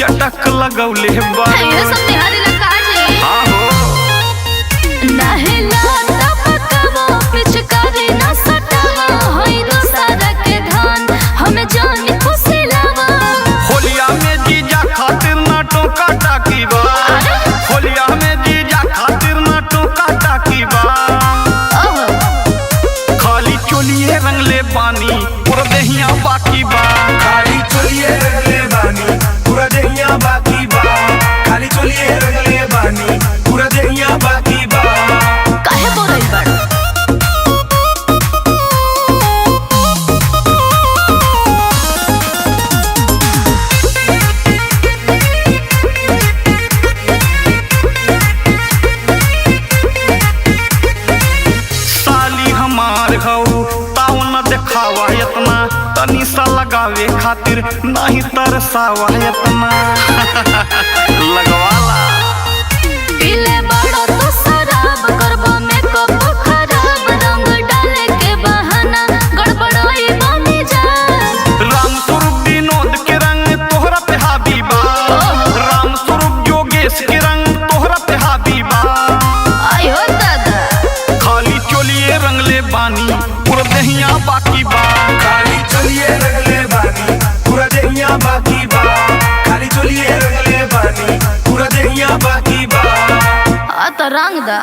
चटक लगौले बारू। ये सब निहारी लगा जी। हाँ हो नाही लाता पकावा पिचकारी ना सटावा होई दोसरा के धान हमें जान खुशी लावा। होलिया में जीजा खातिर ना टोका टाकी बा। होलिया में जीजा खातिर ना टोका टाकी बा। खाली चोलिए रंगले पानी पूरा देहिया बाकी बा। खाली चोलिए रंगले बानी पूरा देहिया बाकी बा। खाली चोलिए रंगले बानी पूरा देहिया बाकी बा। काहे बोलई बाड़ू? साली हमार हऊ ताऊ न देखावा इतना तनी सा लगावे खातिर नहीं तरसावा इतना लगवाला। पीले बड़ो तो शराब करबो मेकअप खराब रंग डाले के बहाना गड़बड़ाई बनी जा। राम स्वरूप विनोद के रंग तोहरा पे हावी बा। राम स्वरूप योगेश के रंग तोहरा पे हावी बा। आयो दादा खाली चोलिए रंगले बानी पूरा देहिया बाकी बा। खाली चोलिए रंगले बानी पूरा देहिया बाकी बा। खाली चोलिए रंगले बानी पूरा देहिया बाकी बा। आ तो रंग दा।